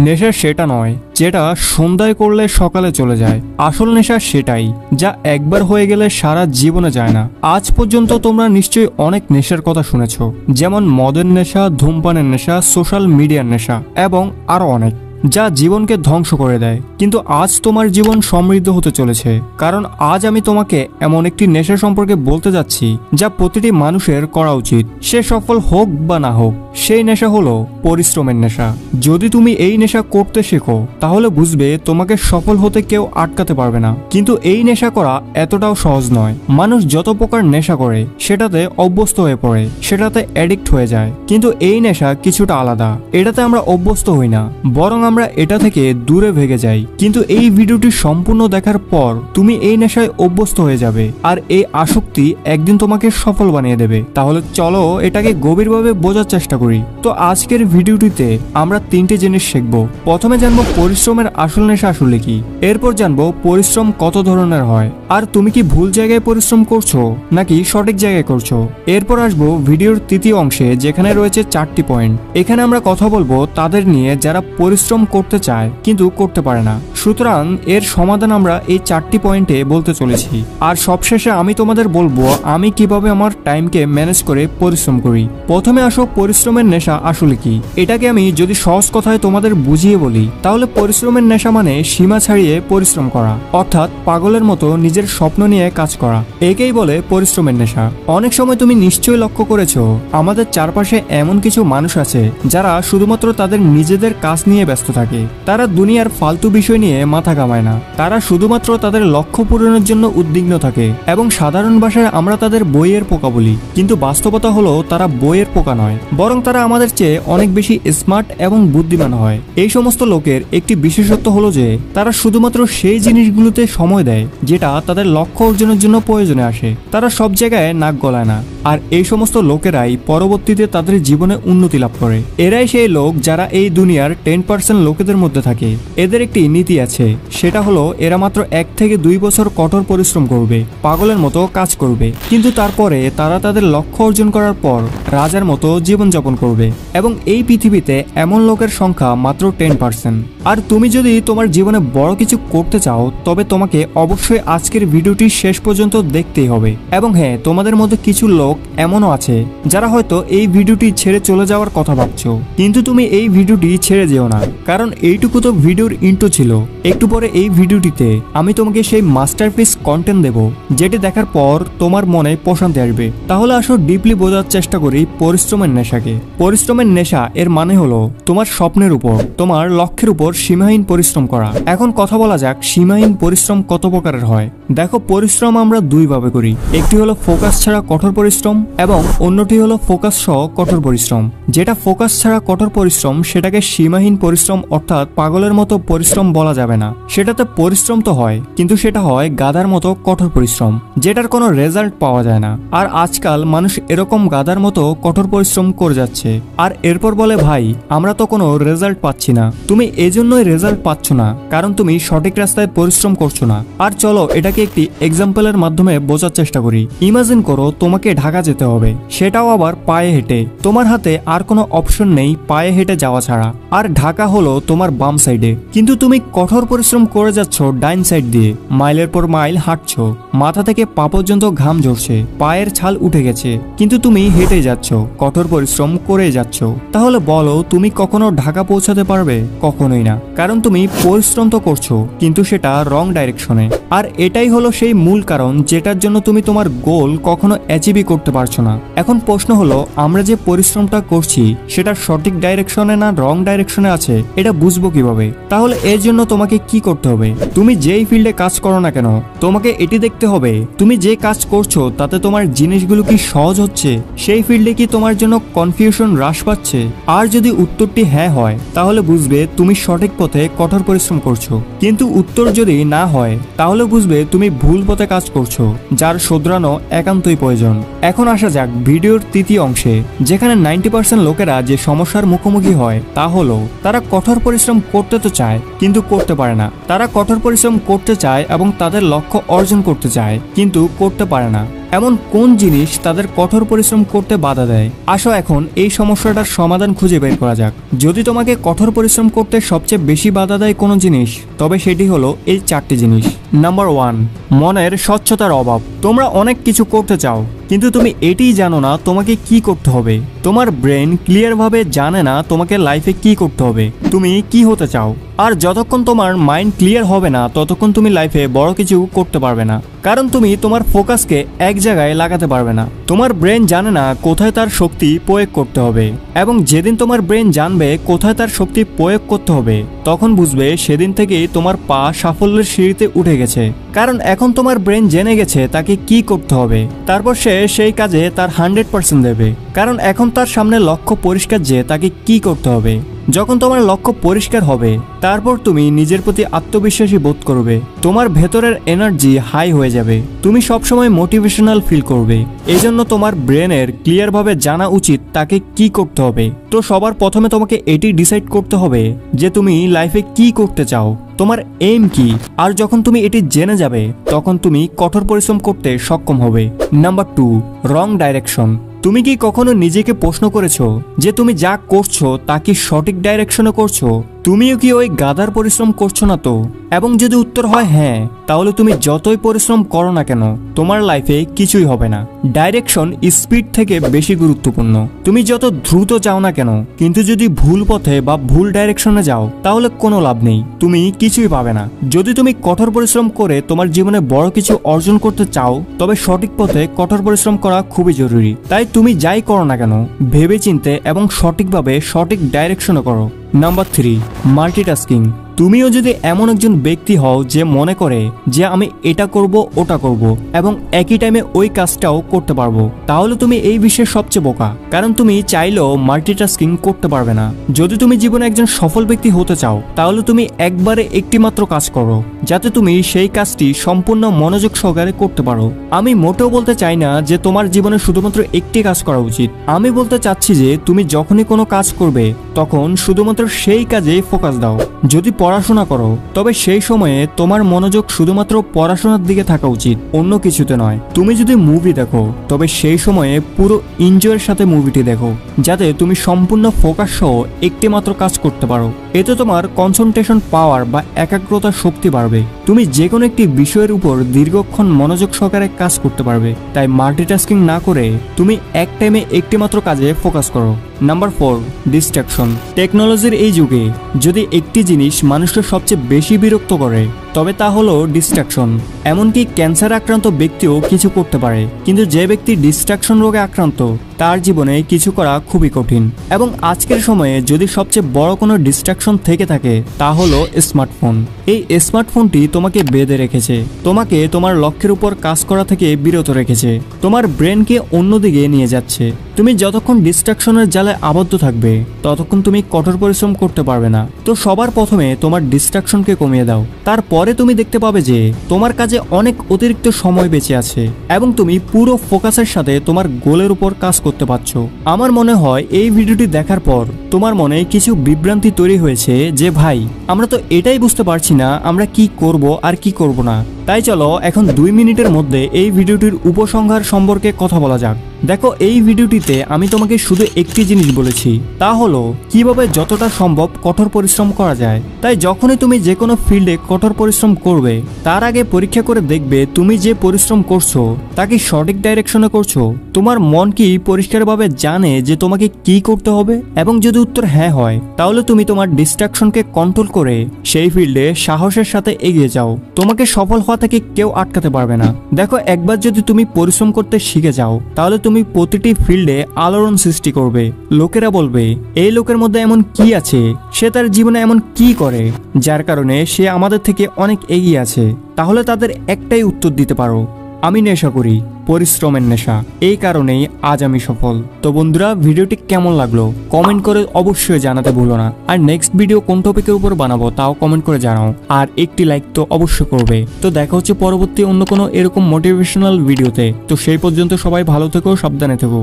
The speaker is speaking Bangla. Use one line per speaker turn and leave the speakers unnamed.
নেশা সেটা নয় যেটা সন্ধ্যায় করলে সকালে চলে যায়। আসল নেশা সেটাই যা একবার হয়ে গেলে সারা জীবনে যায় না। আজ পর্যন্ত তোমরা নিশ্চয়ই অনেক নেশার কথা শুনেছ, যেমন মদের নেশা, ধূমপানের নেশা, সোশ্যাল মিডিয়ার নেশা এবং আরো অনেক, যা জীবনকে ধ্বংস করে দেয়। কিন্তু আজ তোমার জীবন সমৃদ্ধ হতে চলেছে, কারণ আজ আমি তোমাকে এমন একটি নেশা সম্পর্কে বলতে যাচ্ছি যা প্রতিটি মানুষের করা উচিত, সে সফল হোক বা না হোক। সেই নেশা হলো পরিশ্রমের নেশা। যদি তুমি এই নেশা করতে শেখো তাহলে বুঝবে তোমাকে সফল হতে কেউ আটকাতে পারবে না। কিন্তু এই নেশা করা এতটাও সহজ নয়। মানুষ যত প্রকার নেশা করে সেটাতে অভ্যস্ত হয়ে পড়ে, সেটাতে অ্যাডিক্ট হয়ে যায়। কিন্তু এই নেশা কিছুটা আলাদা। এটাতে আমরা অভ্যস্ত হই না, বরং আমরা এটা থেকে দূরে ভেগে যাই। কিন্তু এই ভিডিওটি সম্পূর্ণ দেখার পর তুমি এই নেশায় অভ্যস্ত হয়ে যাবে, আর এই আসক্তি একদিন তোমাকে সফল বানিয়ে দেবে। তাহলে চলো এটাকে গভীরভাবে বোঝার চেষ্টা করি। তো আজকের ভিডিওটিতে আমরা তিনটে জিনিস শিখব। প্রথমে জানবো পরিশ্রমের আসল নেশা আসলে কি, এরপর জানবো পরিশ্রম কত ধরনের হয়, আর তুমি কি ভুল জায়গায় পরিশ্রম করছো নাকি সঠিক জায়গায় করছো। এরপর আসবো ভিডিওর তৃতীয় অংশে, যেখানে রয়েছে 4টি পয়েন্ট। এখানে আমরা কথা বলবো তাদের নিয়ে যারা পরিশ্রম করতে চায় কিন্তু করতে পারে না। সুতরাং এর সমাধান আমরা এই 4টি পয়েন্টে বলতে চলেছি। আর সবশেষে আমি তোমাদের বলবো আমি কিভাবে আমার টাইমকে ম্যানেজ করে পরিশ্রম করি। প্রথমে আসো পরিশ্রমের নেশা আসলে কি। এটাকে আমি যদি সহজ কথায় তোমাদের বুঝিয়ে বলি তাহলে পরিশ্রমের নেশা মানে সীমা ছাড়িয়ে পরিশ্রম করা, অর্থাৎ পাগলের মতো নিজের স্বপ্ন নিয়ে কাজ করা। একেই বলে পরিশ্রমের নেশা। অনেক সময় তুমি নিশ্চয়ই লক্ষ্য করেছো আমাদের চারপাশে এমন কিছু মানুষ আছে যারা শুধুমাত্র তাদের নিজেদের কাজ নিয়ে ব্যস্ত থাকে। তারা দুনিয়ার ফালতু বিষয় নিয়ে মাথা ঘামায় না, তারা শুধুমাত্র তাদের লক্ষ্য পূরণের জন্য উদ্বিগ্ন থাকে এবং সাধারণ ভাষায় আমরা তাদের বইয়ের পোকা বলি। কিন্তু বাস্তবতা হলো তারা বইয়ের পোকা নয়, বরং তারা আমাদের চেয়ে অনেক বেশি স্মার্ট এবং বুদ্ধিমান হয়। এই সমস্ত লোকের একটি বিশেষত্ব হলো যে তারা শুধুমাত্র সেই জিনিসগুলোতে সময় দেয় যেটা তাদের লক্ষ্য অর্জনের জন্য প্রয়োজনে আসে। তারা সব জায়গায় নাক গলায় না, আর এই সমস্ত লোকেরাই পরবর্তীতে তাদের জীবনে উন্নতি লাভ করে। এরাই সেই লোক যারা এই দুনিয়ার 10% লোকেদের মধ্যে থাকে। এদের একটি নীতি আছে, সেটা হলো এরা মাত্র 1 থেকে 2 বছর কঠোর পরিশ্রম করবে, পাগলের মতো কাজ করবে, কিন্তু তারপরে তারা তাদের লক্ষ্য অর্জন করার পর রাজার মতো জীবনযাপন করবে। এবং এই পৃথিবীতে এমন লোকের সংখ্যা মাত্র 10%। আর তুমি যদি তোমার জীবনে বড় কিছু করতে চাও তবে তোমাকে অবশ্যই আজকের ভিডিওটি শেষ পর্যন্ত দেখতেই হবে। এবং হ্যাঁ, তোমাদের মধ্যে কিছু লোক এমনও আছে যারা হয়তো এই ভিডিওটি ছেড়ে চলে যাওয়ার কথা ভাবছো, কিন্তু তুমি এই ভিডিওটি ছেড়ে যেও না, কারণ এইটুকু তো ভিডিওর ইন্ট্রো ছিল। একটু পরে এই ভিডিওটিতে আমি তোমাকে সেই মাস্টারপিস কন্টেন্ট দেব যেটি দেখার পর তোমার মনে প্রশান্তি আসবে। তাহলে আসো ডিপলি বোঝার চেষ্টা করি পরিশ্রমের নেশাকে। পরিশ্রমের নেশা এর মানে হলো তোমার স্বপ্নের উপর, তোমার লক্ষ্যের উপর সীমাহীন পরিশ্রম করা। এখন কথা বলা যাক সীমাহীন পরিশ্রম কত প্রকারের হয়। দেখো, পরিশ্রম আমরা দুই ভাবে করি। একটি হলো ফোকাস ছাড়া কঠোর পরিশ্রম এবং অন্যটি হলো ফোকাস সহ কঠোর পরিশ্রম। যেটা ফোকাস ছাড়া কঠোর পরিশ্রম সেটাকে সীমাহীন পরিশ্রম অর্থাৎ পাগলের মতো পরিশ্রম বলা যাবে না। সেটাতে পরিশ্রম তো হয়, কিন্তু সেটা হয় গাধার মতো কঠোর পরিশ্রম, যেটার কোনো রেজাল্ট পাওয়া যায় না। আর আজকাল মানুষ এরকম গাধার মতো কঠোর পরিশ্রম করে যাচ্ছে, আর এরপর বলে ভাই আমরা তো কোনো রেজাল্ট পাচ্ছি না। তুমি এজন্যই রেজাল্ট পাচ্ছ না কারণ তুমি সঠিক রাস্তায় পরিশ্রম করছো না। আর চলো এটাকে একটি এক্সাম্পলের মাধ্যমে বোঝার চেষ্টা করি। ইমাজিন করো তোমাকে ঢাকা যেতে হবে, সেটাও আবার পায়ে হেঁটে। তোমার হাতে আর কোনো অপশন নেই পায়ে হেঁটে যাওয়া ছাড়া। আর ঢাকা হলো তোমার বাম সাইডে, কিন্তু তুমি কঠোর পরিশ্রম করে যাচ্ছ ডাইন সাইড দিয়ে। মাইলের পর মাইল হাঁটছো, মাথা থেকে পা পর্যন্ত ঘাম ঝরছে, পায়ের ছাল উঠে গেছে, কিন্তু তুমি হেঁটে যাচ্ছ, কঠোর পরিশ্রম করে যাচ্ছ। তাহলে বলো তুমি কখনো ঢাকা পৌঁছাতে পারবে? কখনোই না, কারণ তুমি পরিশ্রম তো করছো কিন্তু সেটা রং ডাইরেকশনে। আর এটাই হলো সেই মূল কারণ যেটার জন্য তুমি তোমার গোল কখনো অ্যাচিভই করতে পারছো না। এখন প্রশ্ন হলো আমরা যে পরিশ্রমটা করছি সেটা সঠিক ডাইরেকশনে না রং ডাইরেকশনে আছে, এটা বুঝবো কিভাবে? তাহলে এর জন্য তোমাকে কি করতে হবে? তুমি যেই ফিল্ডে কাজ করো না কেন তোমাকে এটি দেখতে হবে তুমি যে কাজ করছো তাতে তোমার জিনিসগুলো কি সহজ হচ্ছে, সেই ফিল্ডে কি তোমার জন্য কনফিউশন হ্রাস পাচ্ছে। আর যদি উত্তরটি হ্যাঁ হয় তাহলে বুঝবে তুমি সঠিক পথে কঠোর পরিশ্রম করছো, কিন্তু উত্তর যদি না হয় তাহলে বুঝবে তুমি ভুল পথে কাজ করছো, যার শোধরানো একান্তই প্রয়োজন। এখন আসা যাক ভিডিওর তৃতীয় অংশে, যেখানে 90% লোকেরা যে সমস্যার মুখোমুখি হয় তা হলো তারা কঠোর পরিশ্রম করতে তো চায় কিন্তু করতে পারে না। তারা কঠোর পরিশ্রম করতে চায় এবং তাদের লক্ষ্য অর্জন করতে চায় কিন্তু করতে পারে না। এমন কোন জিনিস তাদের কঠোর পরিশ্রম করতে বাধা দেয়? আসো এখন এই সমস্যাটার সমাধান খুঁজে বের করা যাক। যদি তোমাকে কঠোর পরিশ্রম করতে সবচেয়ে বেশি বাধা দেয় কোনো জিনিস, তবে সেটি হলো এই 4টি জিনিস। নাম্বার 1, মনের স্বচ্ছতার অভাব। তোমরা অনেক কিছু করতে চাও, কিন্তু তুমি এটিই জানো না তোমাকে কি করতে হবে। তোমার ব্রেন ক্লিয়ারভাবে জানে না তোমাকে লাইফে কি করতে হবে, তুমি কি হতে চাও। আর যতক্ষণ তোমার মাইন্ড ক্লিয়ার হবে না, ততক্ষণ তুমি লাইফে বড় কিছু করতে পারবে না, কারণ তুমি তোমার ফোকাসকে এক জায়গায় লাগাতে পারবে না। তোমার ব্রেন জানে না কোথায় তার শক্তি প্রয়োগ করতে হবে, এবং যেদিন তোমার ব্রেন জানবে কোথায় তার শক্তি প্রয়োগ করতে হবে, তখন বুঝবে সেদিন থেকেই তোমার পা সাফল্যের সিঁড়িতে উঠে গেছে। কারণ এখন তোমার ব্রেন জেনে গেছে তাকে কি করতে হবে, তারপর সে সেই কাজে তার 100% দেবে, কারণ এখন তার সামনে লক্ষ্য পরিষ্কার যে তাকে কি করতে হবে। যখন তোমার লক্ষ্য পরিষ্কার হবে, তারপর তুমি নিজের প্রতি আত্মবিশ্বাসী বোধ করবে, তোমার ভেতরের এনার্জি হাই হয়ে যাবে, তুমি সবসময় মোটিভেশনাল ফিল করবে। এই জন্য তোমার ব্রেনের ক্লিয়ারভাবে জানা উচিত তাকে কি করতে হবে। তো সবার প্রথমে তোমাকে এটি ডিসাইড করতে হবে যে তুমি লাইফে কি করতে চাও, তোমার এইম কি। আর যখন তুমি এটি জেনে যাবে, তখন তুমি কঠোর পরিশ্রম করতে সক্ষম হবে। নাম্বার 2, রং ডাইরেকশন। তুমি কি কখনো নিজেকে প্রশ্ন করেছো যে তুমি যা করছো তা কি সঠিক ডাইরেকশনে করছো? তুমিও কি ওই গাধার পরিশ্রম করছো না তো? এবং যদি উত্তর হয় হ্যাঁ, তাহলে তুমি যতই পরিশ্রম করো না কেন, তোমার লাইফে কিছুই হবে না। ডাইরেকশন স্পিড থেকে বেশি গুরুত্বপূর্ণ। তুমি যত দ্রুত যাও না কেন, কিন্তু যদি ভুল পথে বা ভুল ডাইরেকশনে যাও, তাহলে কোনো লাভ নেই, তুমি কিছুই পাবে না। যদি তুমি কঠোর পরিশ্রম করে তোমার জীবনে বড় কিছু অর্জন করতে চাও, তবে সঠিক পথে কঠোর পরিশ্রম করা খুবই জরুরি। তাই তুমি যাই করো না কেন, ভেবে চিন্তে এবং সঠিকভাবে সঠিক ডাইরেকশনে করো। Number 3, multitasking. তুমিও যদি এমন একজন ব্যক্তি হও যে মনে করে যে আমি এটা করব ওটা করব এবং একই টাইমে ওই কাজটাও করতে পারবো, তাহলে তুমি এই বিষয়ে সবচেয়ে বোকা, কারণ তুমি চাইলেও মাল্টিটাস্কিং করতে পারবে না। যদি তুমি জীবনে একজন সফল ব্যক্তি হতে চাও, তাহলে তুমি একবারে একটি মাত্র কাজ করো, যাতে তুমি সেই কাজটি সম্পূর্ণ মনোযোগ সহকারে করতে পারো। আমি মোটেও বলতে চাই না যে তোমার জীবনে শুধুমাত্র একটি কাজ করা উচিত। আমি বলতে চাচ্ছি যে তুমি যখনই কোনো কাজ করবে, তখন শুধুমাত্র সেই কাজে ফোকাস দাও। যদি পড়াশোনা করো, তবে সেই সময়ে তোমার মনোযোগ শুধুমাত্র পড়াশোনার দিকে থাকা উচিত, অন্য কিছুতে নয়। তুমি যদি মুভি দেখো, তবে সেই সময়ে পুরো এনজয়ের সাথে মুভিটি দেখো, যাতে তুমি সম্পূর্ণ ফোকাস সহ একটি মাত্র কাজ করতে পারো। এতে তোমার কনসেন্ট্রেশন পাওয়ার বা একাগ্রতা শক্তি বাড়বে। তুমি যে কোনো একটি বিষয়ের উপর দীর্ঘক্ষণ মনোযোগ সহকারে কাজ করতে পারবে। তাই মাল্টিটাস্কিং না করে তুমি এক টাইমে একটি মাত্র কাজে ফোকাস করো। Number 4, distraction. টেকনোলজির এই যুগে যদি একটি জিনিস মানুষকে সবচেয়ে বেশি বিরক্ত করে, তবে তা হলো ডিস্ট্রাকশন। এমনকি ক্যান্সার আক্রান্ত ব্যক্তিও কিছু করতে পারে, কিন্তু যে ব্যক্তি ডিস্ট্রাকশন রোগে আক্রান্ত, তার জীবনে কিছু করা খুবই কঠিন। এবং আজকের সময়ে যদি সবচেয়ে বড় কোনো ডিস্ট্রাকশন থেকে থাকে, তা হলো স্মার্টফোন। এই স্মার্টফোনটি তোমাকে বেঁধে রেখেছে, তোমাকে তোমার লক্ষ্যের উপর কাজ করা থেকে বিরত রেখেছে, তোমার ব্রেনকে অন্যদিকে নিয়ে যাচ্ছে। তুমি যতক্ষণ ডিস্ট্রাকশনের জালে আবদ্ধ থাকবে, ততক্ষণ তুমি কঠোর পরিশ্রম করতে পারবে না। তো সবার প্রথমে তোমার ডিস্ট্রাকশনকে কমিয়ে দাও, তারপরে তুমি দেখতে পাবে যে তোমার কাজে অনেক অতিরিক্ত সময় বেঁচে আছে এবং তুমি পুরো ফোকাসের সাথে তোমার গোলের উপর কাজ করতে পারছো। আমার মনে হয় এই ভিডিওটি দেখার পর তোমার মনে কিছু বিভ্রান্তি তৈরি হয়েছে যে ভাই, আমরা তো এটাই বুঝতে পারছি না আমরা কি করব আর কি করব না। তাই চলো এখন 2 মিনিটের মধ্যে এই ভিডিওটির উপসংহার সম্পর্কে কথা বলা যাক। দেখো, এই ভিডিওটিতে আমি তোমাকে শুধু একটি জিনিস বলেছি, তা হলো কিভাবে যতটা সম্ভব কঠোর পরিশ্রম করা যায়। তাই যখনই তুমি যে কোনো ফিল্ডে কঠোর পরিশ্রম করবে, তার আগে পরীক্ষা করে দেখবে তুমি যে পরিশ্রম করছো তা কি সঠিক ডাইরেকশনে করছো। তোমার মন কি পরিষ্কারভাবে জানে যে তোমাকে কি করতে হবে? এবং যদি উত্তর হ্যাঁ হয়, তাহলে তুমি তোমার ডিস্ট্রাকশনকে কন্ট্রোল করে সেই ফিল্ডে সাহসের সাথে এগিয়ে যাও। তোমাকে সফল হওয়া থেকে কেউ আটকাতে পারবে না। দেখো, একবার যদি তুমি পরিশ্রম করতে শিখে যাও, তাহলে তুমি প্রতিটি ফিল্ডে আলোড়ন সৃষ্টি করবে। লোকেরা বলবে, এই লোকের মধ্যে এমন কি আছে, সে তার জীবনে এমন কি করে যার কারণে সে আমাদের থেকে অনেক এগিয়ে আছে। তাহলে তাদের একটাই উত্তর দিতে পারো, আমি নেশা করি, পরিশ্রমের নেশা। এই কারণেই আজ আমি সফল। তো বন্ধুরা, ভিডিওটি কেমন লাগলো কমেন্ট করে অবশ্যই জানাতে ভুলো না। আর নেক্সট ভিডিও কোন টপিকের উপর বানাবো তাও কমেন্ট করে জানাও। আর একটি লাইক তো অবশ্যই করবে। তো দেখা হচ্ছে পরবর্তী অন্য কোনো এরকম মোটিভেশনাল ভিডিওতে। তো সেই পর্যন্ত সবাই ভালো থেকো, সাবধানে থেকো।